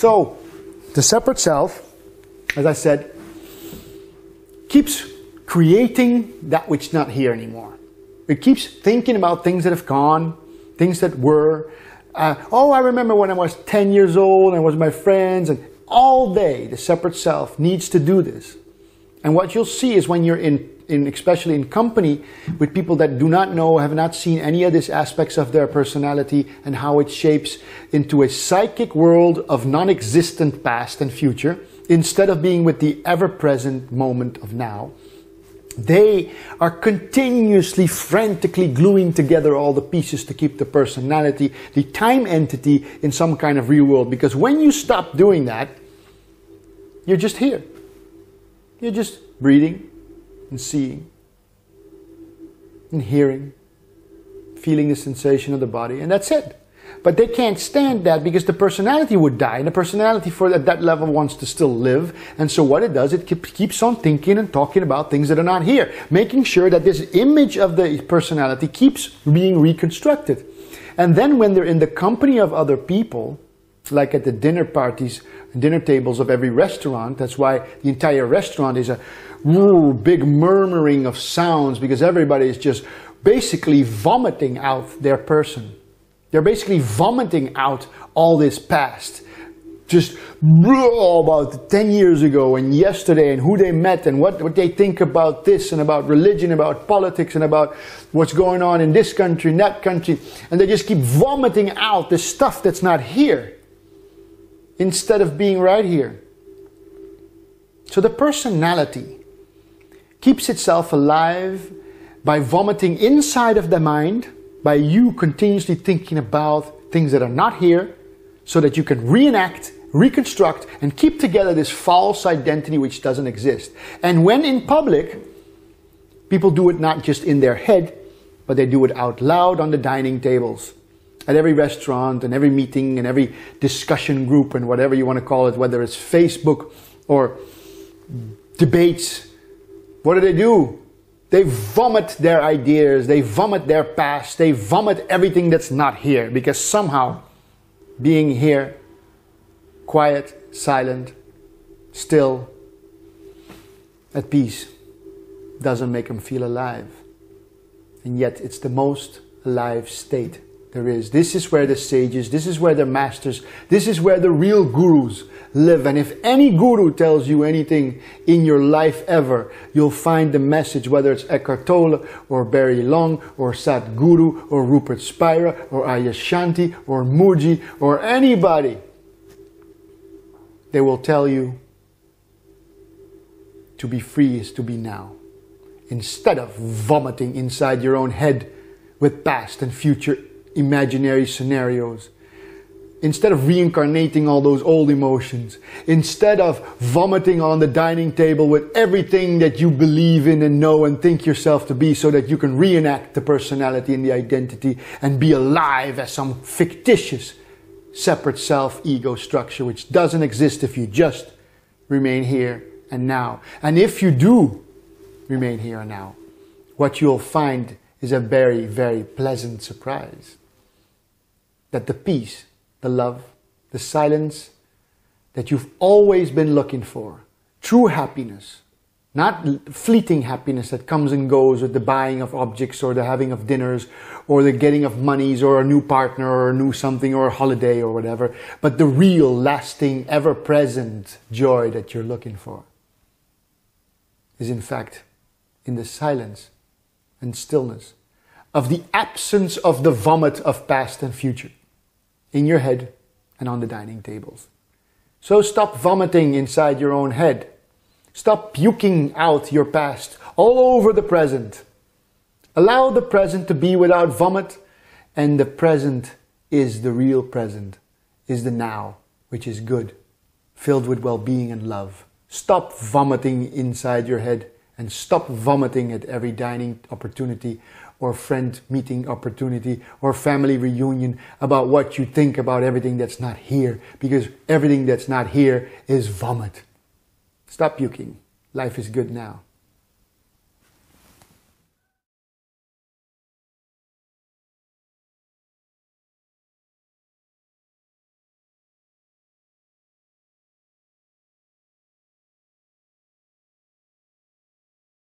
So, the separate self, as I said, keeps creating that which is not here anymore. It keeps thinking about things that have gone, things that were. Oh, I remember when I was 10 years old and I was with my friends, and all day the separate self needs to do this. And what you'll see is when you're especially in company with people that do not know, have not seen any of these aspects of their personality and how it shapes into a psychic world of non-existent past and future, instead of being with the ever-present moment of now, they are continuously, frantically gluing together all the pieces to keep the personality, the time entity, in some kind of real world. Because when you stop doing that, you're just here. You're just breathing and seeing and hearing, feeling the sensation of the body, and that's it. But they can't stand that because the personality would die, and the personality at that level wants to still live. And so what it does, it keeps on thinking and talking about things that are not here, making sure that this image of the personality keeps being reconstructed. And then when they're in the company of other people, like at the dinner parties, dinner tables of every restaurant, that's why the entire restaurant is a big murmuring of sounds, because everybody is just basically vomiting out their person. They're basically vomiting out all this past. Just about 10 years ago and yesterday and who they met and what they think about this and about religion, about politics and about what's going on in this country and that country. And they just keep vomiting out the stuff that's not here instead of being right here. So the personality keeps itself alive by vomiting inside of the mind, by you continuously thinking about things that are not here, so that you can reenact, reconstruct, and keep together this false identity which doesn't exist. And when in public, people do it not just in their head, but they do it out loud on the dining tables, at every restaurant and every meeting and every discussion group and whatever you want to call it, whether it's Facebook or debates. What do? They vomit their ideas, they vomit their past, they vomit everything that's not here, because somehow being here, quiet, silent, still, at peace, doesn't make them feel alive. And yet it's the most alive state there is. This is where the sages, this is where the masters, this is where the real gurus live. And if any guru tells you anything in your life ever, you'll find the message, whether it's Eckhart Tolle or Barry Long or Sadhguru or Rupert Spira or Adyashanti or Mooji or anybody. They will tell you to be free is to be now, instead of vomiting inside your own head with past and future imaginary scenarios, instead of reincarnating all those old emotions, instead of vomiting on the dining table with everything that you believe in and know and think yourself to be, so that you can reenact the personality and the identity and be alive as some fictitious separate self-ego structure which doesn't exist if you just remain here and now. And if you do remain here and now, what you'll find is a very, very pleasant surprise. That the peace, the love, the silence that you've always been looking for, true happiness, not fleeting happiness that comes and goes with the buying of objects or the having of dinners or the getting of monies or a new partner or a new something or a holiday or whatever, but the real, lasting, ever-present joy that you're looking for is in fact in the silence and stillness of the absence of the vomit of past and future in your head and on the dining tables. So stop vomiting inside your own head. Stop puking out your past all over the present. Allow the present to be without vomit, and the present is the real present, is the now, which is good, filled with well-being and love. Stop vomiting inside your head, and stop vomiting at every dining opportunity or friend meeting opportunity or family reunion about what you think about everything that's not here, because everything that's not here is vomit. Stop puking. Life is good now.